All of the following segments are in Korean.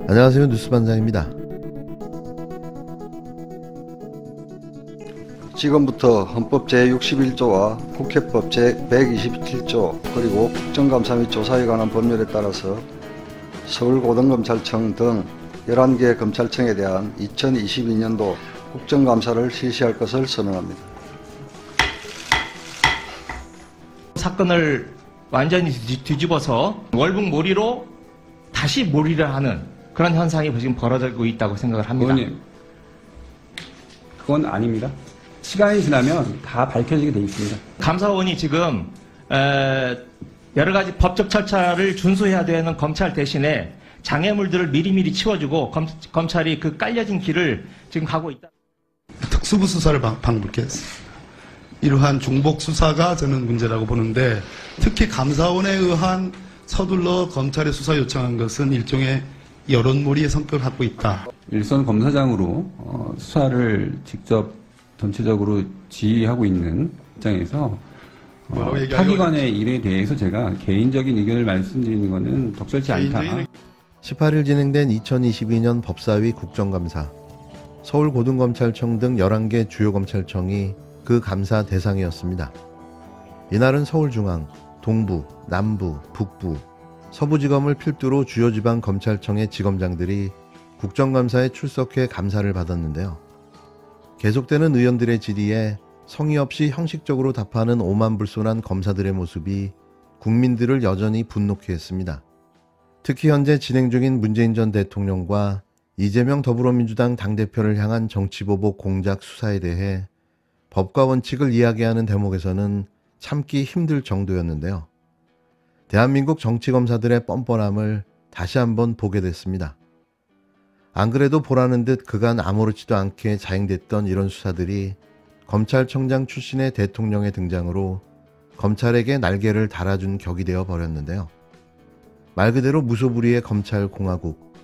안녕하세요. 뉴스반장입니다. 지금부터 헌법 제61조와 국회법 제127조 그리고 국정감사 및 조사에 관한 법률에 따라서 서울고등검찰청 등 11개 검찰청에 대한 2022년도 국정감사를 실시할 것을 서명합니다. 사건을 완전히 뒤집어서 월북몰이로 다시 몰이를 하는 그런 현상이 지금 벌어지고 있다고 생각을 합니다. 의원님, 그건 아닙니다. 시간이 지나면 다 밝혀지게 돼 있습니다. 감사원이 지금 여러 가지 법적 절차를 준수해야 되는 검찰 대신에 장애물들을 미리미리 치워주고 검찰이 그 깔려진 길을 지금 가고 있다. 특수부 수사를 방불케했습니다. 이러한 중복 수사가 저는 문제라고 보는데, 특히 감사원에 의한 서둘러 검찰에 수사 요청한 것은 일종의 여론몰이의 성격을 갖고 있다. 일선 검사장으로 수사를 직접 전체적으로 지휘하고 있는 입장에서 타기관의 일에 대해서 제가 개인적인 의견을 말씀드리는 것은 적절치 않다. 18일 진행된 2022년 법사위 국정감사. 서울고등검찰청 등 11개 주요 검찰청이 그 감사 대상이었습니다. 이날은 서울중앙, 동부, 남부, 북부, 서부지검을 필두로 주요 지방 검찰청의 지검장들이 국정감사에 출석해 감사를 받았는데요. 계속되는 의원들의 질의에 성의 없이 형식적으로 답하는 오만불손한 검사들의 모습이 국민들을 여전히 분노케 했습니다. 특히 현재 진행 중인 문재인 전 대통령과 이재명 더불어민주당 당대표를 향한 정치보복 공작 수사에 대해 법과 원칙을 이야기하는 대목에서는 참기 힘들 정도였는데요. 대한민국 정치검사들의 뻔뻔함을 다시 한번 보게 됐습니다. 안 그래도 보라는 듯 그간 아무렇지도 않게 자행됐던 이런 수사들이 검찰청장 출신의 대통령의 등장으로 검찰에게 날개를 달아준 격이 되어 버렸는데요. 말 그대로 무소불위의 검찰공화국.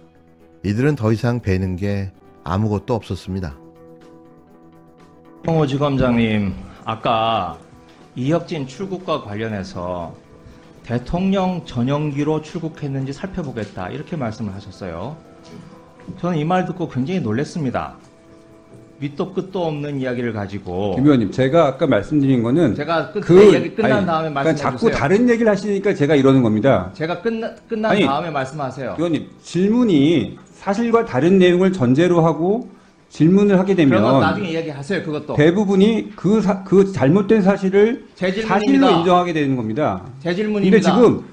이들은 더 이상 배는 게 아무것도 없었습니다. 홍호지검장님, 아까 이혁진 출국과 관련해서 대통령 전용기로 출국했는지 살펴보겠다 이렇게 말씀을 하셨어요. 저는 이 말 듣고 굉장히 놀랐습니다. 밑도 끝도 없는 이야기를 가지고. 김 의원님, 제가 아까 말씀드린 거는 제가 이야기 끝난 다음에 말씀해 자꾸 주세요. 다른 얘기를 하시니까 제가 이러는 겁니다. 제가 끝난 다음에 말씀하세요. 의원님, 질문이 사실과 다른 내용을 전제로 하고 질문을 하게 되면 그러면 나중에 이야기하세요. 그것도 대부분이 그 잘못된 사실을 사실로 인정하게 되는 겁니다. 제 질문입니다. 근데 지금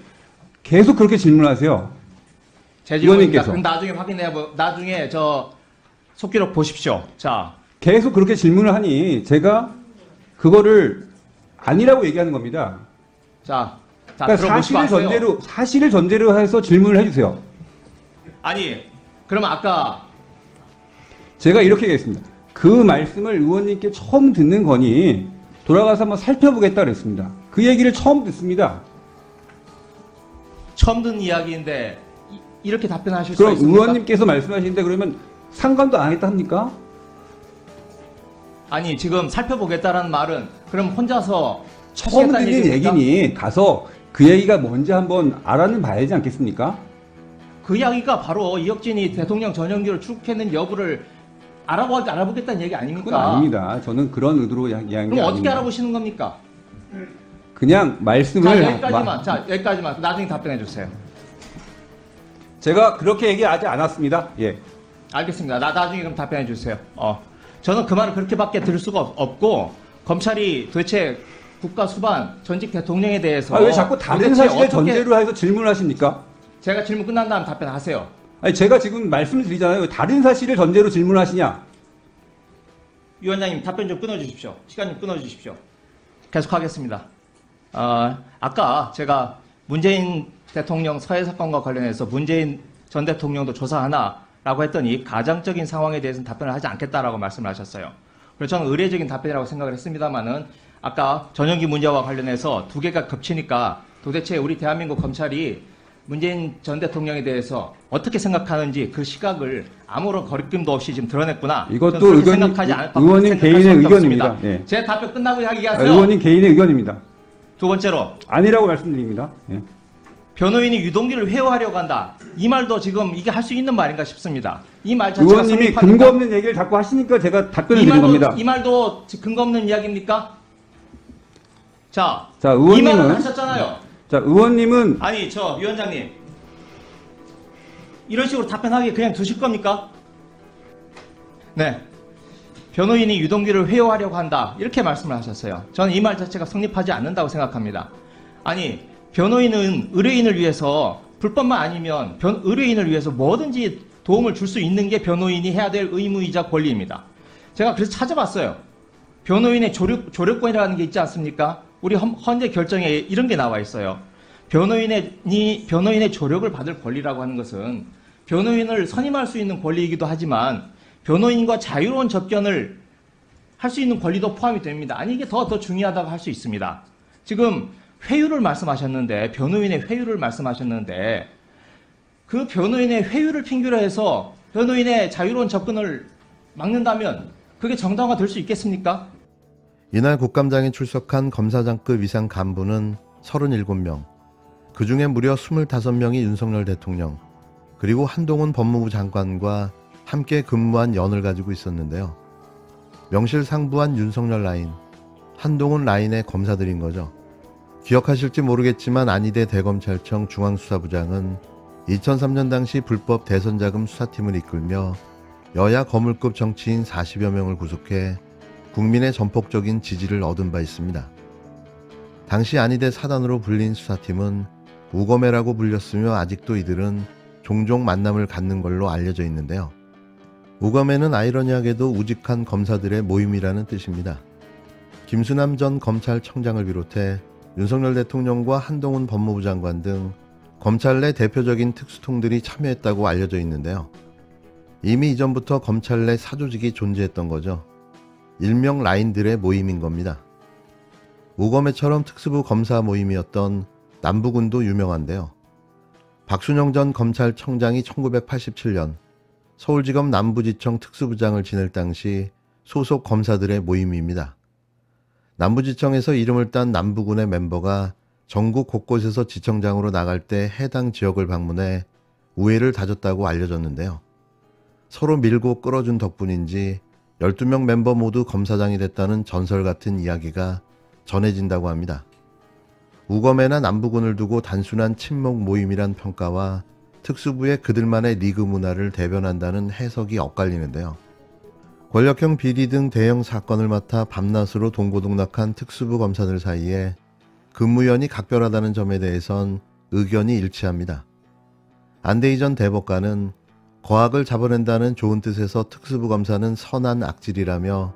계속 그렇게 질문하세요. 제 질문입니다. 그럼 나중에 나중에 저 속기록 보십시오. 자, 계속 그렇게 질문을 하니 제가 그거를 아니라고 얘기하는 겁니다. 자, 그러니까 사실을 전제로 해서 질문을 해주세요. 아니, 그러면 아까 제가 이렇게 얘기했습니다. 그 말씀을 의원님께 처음 듣는 거니 돌아가서 한번 살펴보겠다 그랬습니다. 그 얘기를 처음 듣습니다. 처음 듣는 이야기인데 이렇게 답변하실 수 있습니까? 그럼 의원님께서 말씀하시는데 그러면 상관도 안 하겠다 합니까? 아니, 지금 살펴보겠다라는 말은 그럼 혼자서 처음 듣는 얘기니 가서 그 얘기가 뭔지 한번 알아는 봐야지 않겠습니까? 그 이야기가 바로 이혁진이 대통령 전용기로 출국했는 여부를 알아보겠다는 얘기 아닙니까? 그건 아닙니다. 저는 그런 의도로 이야기한 게 아닙니다. 그럼 어떻게 알아보시는 겁니까? 그냥 말씀을... 여기까지만. 나중에 답변해 주세요. 제가 그렇게 얘기하지 않았습니다. 예. 알겠습니다. 나중에 그럼 답변해 주세요. 저는 그 말을 그렇게밖에 들을 수가 없고, 검찰이 도대체 국가 수반 전직 대통령에 대해서 왜 자꾸 다른 사실을 전제로 해서 질문을 하십니까? 제가 질문 끝난 다음 답변하세요. 아니, 제가 지금 말씀을 드리잖아요. 왜 다른 사실을 전제로 질문을 하시냐? 위원장님, 답변 좀 끊어주십시오. 시간 좀 끊어주십시오. 계속하겠습니다. 아까 제가 문재인 대통령 서해 사건과 관련해서 문재인 전 대통령도 조사하나라고 했더니 가정적인 상황에 대해서는 답변을 하지 않겠다라고 말씀을 하셨어요. 그래서 저는 의례적인 답변이라고 생각을 했습니다만은 아까 전용기 문제와 관련해서 두 개가 겹치니까 도대체 우리 대한민국 검찰이 문재인 전 대통령에 대해서 어떻게 생각하는지 그 시각을 아무런 거리낌도 없이 지금 드러냈구나. 이것도 의원님 개인의 의견입니다. 제 답변 끝나고 이야기하세요. 의원님 개인의 의견입니다. 두 번째로 아니라고 말씀드립니다. 예. 변호인이 유동규를 회유하려고 한다. 이 말도 지금 이게 할 수 있는 말인가 싶습니다. 이 말 자체가 의원님이 성립합니까? 근거 없는 얘기를 자꾸 하시니까 제가 답변을 드린 겁니다. 이 말도 근거 없는 이야기입니까? 자, 자, 이 말은 하셨잖아요. 자, 의원님은 아니, 저 위원장님, 이런 식으로 답변하기 그냥 두실 겁니까? 네. 변호인이 유동규를 회유하려고 한다. 이렇게 말씀을 하셨어요. 저는 이 말 자체가 성립하지 않는다고 생각합니다. 아니, 변호인은 의뢰인을 위해서 불법만 아니면 의뢰인을 위해서 뭐든지 도움을 줄 수 있는 게 변호인이 해야 될 의무이자 권리입니다. 제가 그래서 찾아봤어요. 변호인의 조력권이라는 게 있지 않습니까? 우리 헌재 결정에 이런 게 나와 있어요. 변호인의 조력을 받을 권리라고 하는 것은 변호인을 선임할 수 있는 권리이기도 하지만 변호인과 자유로운 접견을 할 수 있는 권리도 포함이 됩니다. 아니, 이게 더 중요하다고 할 수 있습니다. 지금 회유를 말씀하셨는데, 변호인의 회유를 말씀하셨는데, 그 변호인의 회유를 핑계로 해서 변호인의 자유로운 접근을 막는다면 그게 정당화될 수 있겠습니까? 이날 국감장에 출석한 검사장급 이상 간부는 37명, 그 중에 무려 25명이 윤석열 대통령, 그리고 한동훈 법무부 장관과 함께 근무한 연을 가지고 있었는데요. 명실상부한 윤석열 라인, 한동훈 라인의 검사들인 거죠. 기억하실지 모르겠지만 안희대 대검찰청 중앙수사부장은 2003년 당시 불법 대선자금 수사팀을 이끌며 여야 거물급 정치인 40여 명을 구속해 국민의 전폭적인 지지를 얻은 바 있습니다. 당시 안희대 사단으로 불린 수사팀은 우검회라고 불렸으며 아직도 이들은 종종 만남을 갖는 걸로 알려져 있는데요. 우검회는 아이러니하게도 우직한 검사들의 모임이라는 뜻입니다. 김수남 전 검찰청장을 비롯해 윤석열 대통령과 한동훈 법무부 장관 등 검찰 내 대표적인 특수통들이 참여했다고 알려져 있는데요. 이미 이전부터 검찰 내 사조직이 존재했던 거죠. 일명 라인들의 모임인 겁니다. 우검회처럼 특수부 검사 모임이었던 남부군도 유명한데요. 박순영 전 검찰청장이 1987년 서울지검 남부지청 특수부장을 지낼 당시 소속 검사들의 모임입니다. 남부지청에서 이름을 딴 남부군의 멤버가 전국 곳곳에서 지청장으로 나갈 때 해당 지역을 방문해 우애를 다졌다고 알려졌는데요. 서로 밀고 끌어준 덕분인지 12명 멤버 모두 검사장이 됐다는 전설 같은 이야기가 전해진다고 합니다. 우검회나 남부군을 두고 단순한 친목 모임이란 평가와 특수부의 그들만의 리그 문화를 대변한다는 해석이 엇갈리는데요. 권력형 비리 등 대형 사건을 맡아 밤낮으로 동고동락한 특수부 검사들 사이에 근무연이 각별하다는 점에 대해선 의견이 일치합니다. 안대희 전 대법관은 거악을 잡아낸다는 좋은 뜻에서 특수부 검사는 선한 악질이라며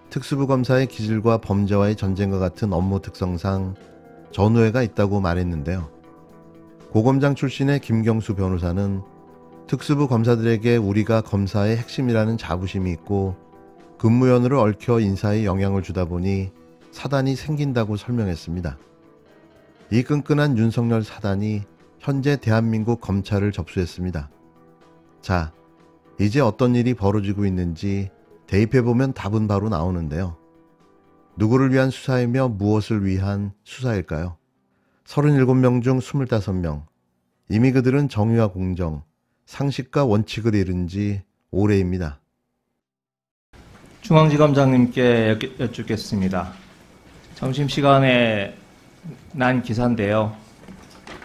특수부 검사의 기질과 범죄와의 전쟁과 같은 업무 특성상 전우회가 있다고 말했는데요. 고검장 출신의 김경수 변호사는 특수부 검사들에게 우리가 검사의 핵심이라는 자부심이 있고 근무연으로 얽혀 인사에 영향을 주다 보니 사단이 생긴다고 설명했습니다. 이 끈끈한 윤석열 사단이 현재 대한민국 검찰을 접수했습니다. 자, 이제 어떤 일이 벌어지고 있는지 대입해보면 답은 바로 나오는데요. 누구를 위한 수사이며 무엇을 위한 수사일까요? 37명 중 25명. 이미 그들은 정의와 공정, 상식과 원칙을 잃은 지 오래입니다. 중앙지검장님께 여쭙겠습니다. 점심시간에 난 기사인데요.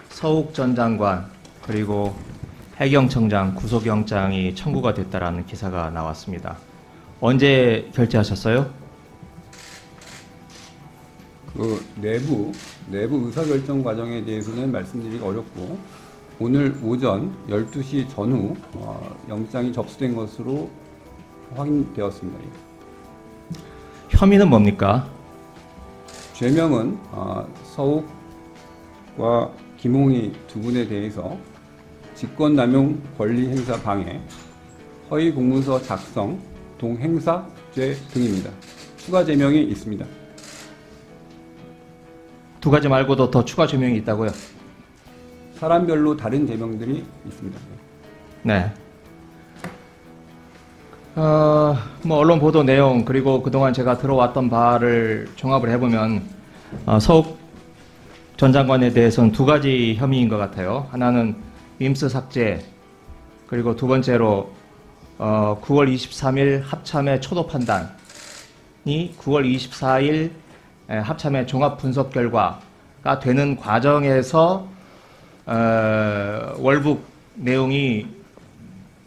서욱 전 장관 그리고 해경청장 구속영장이 청구가 됐다라는 기사가 나왔습니다. 언제 결재하셨어요? 그 내부 의사결정 과정에 대해서는 말씀드리기 어렵고 오늘 오전 12시 전후 영장이 접수된 것으로 확인되었습니다. 혐의는 뭡니까? 죄명은 서욱과 김홍희 두 분에 대해서 직권남용 권리행사 방해, 허위 공문서 작성, 동행사죄 등입니다. 추가 제명이 있습니다. 두 가지 말고도 더 추가 죄명이 있다고요? 사람별로 다른 제명들이 있습니다. 네. 뭐 언론 보도 내용 그리고 그동안 제가 들어왔던 바를 종합을 해보면 서욱 전 장관에 대해서는 두 가지 혐의인 것 같아요. 하나는 밈스 삭제, 그리고 두 번째로 9월 23일 합참의 초도 판단이 9월 24일 합참의 종합 분석 결과가 되는 과정에서 월북 내용이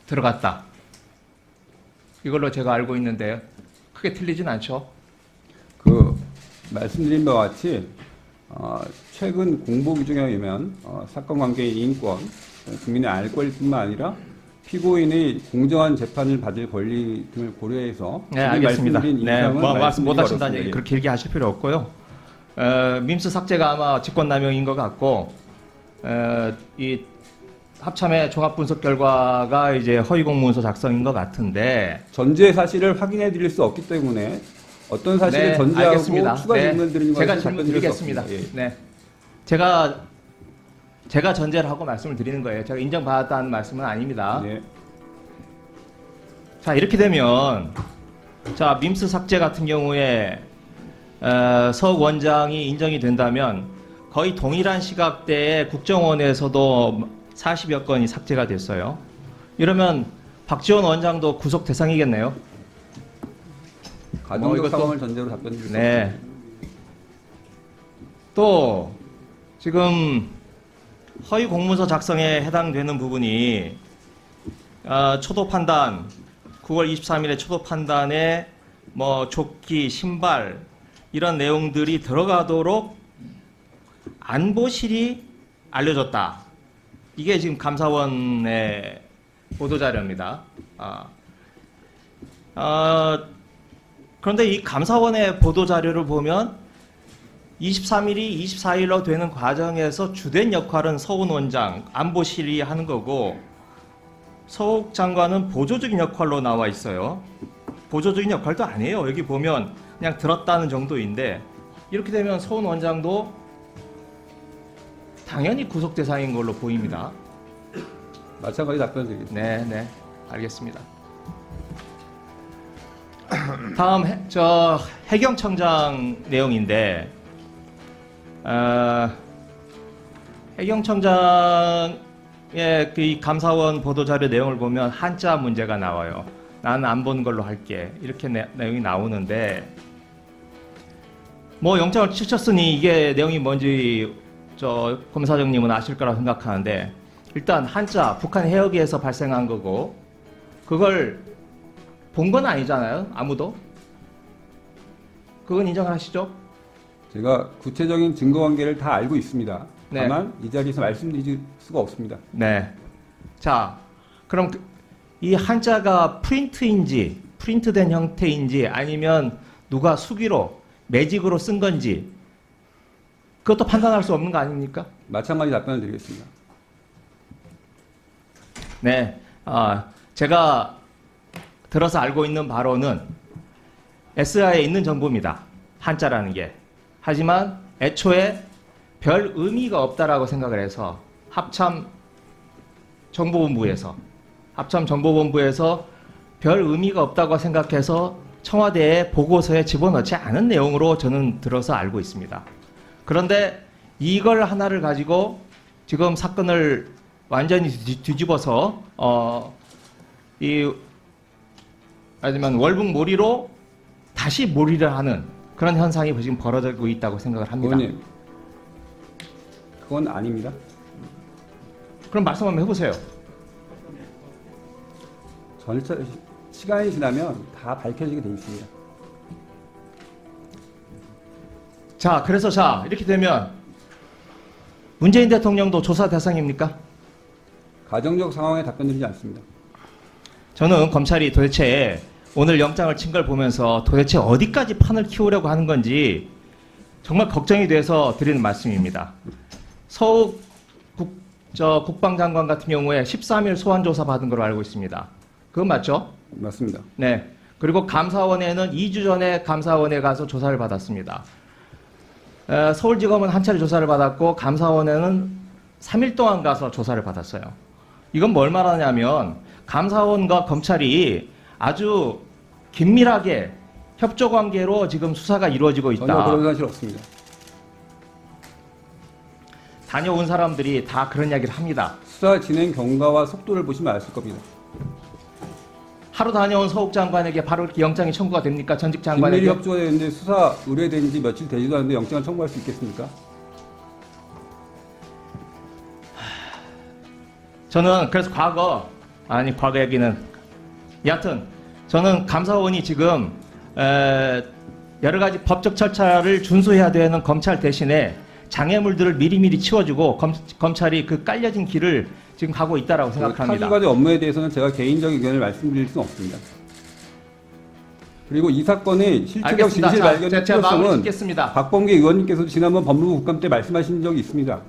들어갔다. 이걸로 제가 알고 있는데 크게 틀리진 않죠? 그 말씀드린 바와 같이 최근 공보 규정에 의하면 사건 관계의 인권, 국민의 알 권리뿐만 아니라 피고인의 공정한 재판을 받을 권리 등을 고려해서 네, 알겠습니다. 말씀드린 네, 이상은 말씀 못 하신다는 어렵습니다. 얘기 그렇게 길게 하실 필요 없고요. 밈스 삭제가 아마 직권남용인 것 같고, 이 합참의 종합 분석 결과가 이제 허위 공문서 작성인 것 같은데. 전제 사실을 확인해 드릴 수 없기 때문에 어떤 사실을 네, 전제하고 알겠습니다. 추가 네, 질문 드리는 제가 것은 질문 답변 드릴 수 드리겠습니다. 없습니다. 예. 네, 제가 전제를 하고 말씀을 드리는 거예요. 제가 인정받았다는 말씀은 아닙니다. 네. 자, 이렇게 되면 자, 밈스 삭제 같은 경우에 서욱 원장이 인정이 된다면 거의 동일한 시각대에 국정원에서도 40여 건이 삭제가 됐어요. 이러면 박지원 원장도 구속 대상이겠네요. 가정적 이것도- 상황을 전제로 답변 드릴 수 네. 없습니다. 또 지금 허위 공문서 작성에 해당되는 부분이 초도 판단, 9월 23일에 초도 판단에 뭐 조끼, 신발 이런 내용들이 들어가도록 안보실이 알려줬다. 이게 지금 감사원의 보도자료입니다. 그런데 이 감사원의 보도자료를 보면 23일이 24일로 되는 과정에서 주된 역할은 서훈 원장, 안보실이 하는 거고 서욱 장관은 보조적인 역할로 나와 있어요. 보조적인 역할도 아니에요. 여기 보면 그냥 들었다는 정도인데 이렇게 되면 서훈 원장도 당연히 구속 대상인 걸로 보입니다. 마찬가지 답변 드리겠습니다. 네, 네, 알겠습니다. 다음 저 해경청장 내용인데 해경청장의 그 이 감사원 보도자료 내용을 보면 한자 문제가 나와요. 나는 안 본 걸로 할게. 이렇게 내용이 나오는데 뭐 영장을 치셨으니 이게 내용이 뭔지 저 검사장님은 아실 거라고 생각하는데 일단 한자 북한 해역에서 발생한 거고 그걸 본 건 아니잖아요. 아무도. 그건 인정하시죠? 제가 구체적인 증거 관계를 다 알고 있습니다. 네. 다만 이 자리에서 말씀드릴 수가 없습니다. 네. 자, 그럼 이 한자가 프린트된 형태인지 아니면 누가 수기로 매직으로 쓴 건지 그것도 판단할 수 없는 거 아닙니까? 마찬가지 답변을 드리겠습니다. 네. 제가 들어서 알고 있는 바로는 SI에 있는 정보입니다. 한자라는 게. 하지만 애초에 별 의미가 없다라고 생각을 해서 합참 정보본부에서 별 의미가 없다고 생각해서 청와대의 보고서에 집어넣지 않은 내용으로 저는 들어서 알고 있습니다. 그런데 이걸 하나를 가지고 지금 사건을 완전히 뒤집어서 아니면 월북몰이로 다시 몰이를 하는 그런 현상이 지금 벌어지고 있다고 생각을 합니다. 의원님, 그건 아닙니다. 그럼 말씀 한번 해보세요. 전체 시간이 지나면 다 밝혀지게 돼 있습니다. 자, 그래서 이렇게 되면 문재인 대통령도 조사 대상입니까? 가정적 상황에 답변드리지 않습니다. 저는 검찰이 도대체 오늘 영장을 친 걸 보면서 도대체 어디까지 판을 키우려고 하는 건지 정말 걱정이 돼서 드리는 말씀입니다. 서욱 국방장관 같은 경우에 13일 소환조사 받은 걸로 알고 있습니다. 그건 맞죠? 맞습니다. 네. 그리고 감사원에는 2주 전에 감사원에 가서 조사를 받았습니다. 서울지검은 한 차례 조사를 받았고 감사원에는 3일 동안 가서 조사를 받았어요. 이건 뭘 말하냐면 감사원과 검찰이 아주 긴밀하게 협조 관계로 지금 수사가 이루어지고 있다. 전혀 그런 사실 없습니다. 다녀온 사람들이 다 그런 이야기를 합니다. 수사 진행 경과와 속도를 보시면 아실 겁니다. 하루 다녀온 서욱 장관에게 바로 이렇게 영장이 청구가 됩니까? 전직 긴밀히 장관에게? 협조가 되는데 수사 의뢰된 지 며칠 되지도 않는데 영장을 청구할 수 있겠습니까? 저는 그래서 과거 얘기는 여하튼 저는 감사원이 지금 여러 가지 법적 절차를 준수해야 되는 검찰 대신에 장애물들을 미리미리 치워주고 검찰이 그 깔려진 길을 지금 가고 있다라고 생각합니다. 타기관의 업무에 대해서는 제가 개인적인 의견을 말씀드릴 수는 없습니다. 그리고 이 사건의 실체적 알겠습니다. 진실 자, 발견의 제가 마무리 필요성은 짓겠습니다. 박범계 의원님께서 지난번 법무부 국감 때 말씀하신 적이 있습니다.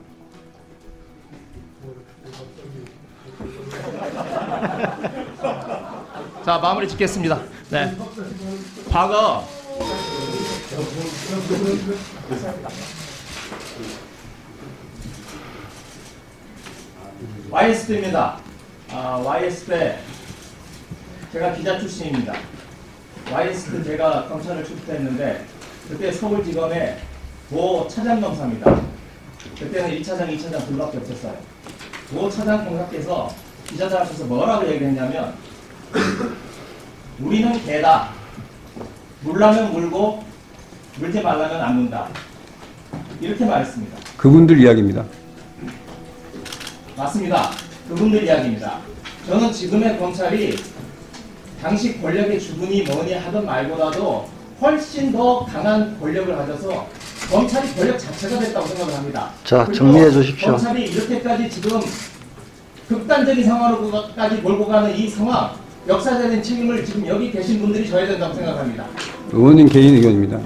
자, 마무리 짓겠습니다. 네. 과거 YS대입니다. YS대 제가 기자 출신입니다. YS대 제가 검찰을 출두했는데 그때 서울지검의 도 차장검사입니다. 그때는 1차장, 2차장 둘밖에 없었어요. 도 차장 검사께서 기자들 앞에서 뭐라고 얘기했냐면 우리는 개다. 물라면 물고 물지 말라면 안 문다. 이렇게 말했습니다. 그분들 이야기입니다. 맞습니다. 그분들 이야기입니다. 저는 지금의 검찰이 당시 권력의 주군이 뭐니 하던 말보다도 훨씬 더 강한 권력을 가져서 검찰이 권력 자체가 됐다고 생각을 합니다. 자, 그리고 정리해 주십시오. 검찰이 이렇게까지 지금 극단적인 상황으로까지 몰고 가는 이 상황, 역사적인 책임을 지금 여기 계신 분들이 져야 된다고 생각합니다. 의원님 개인 의견입니다.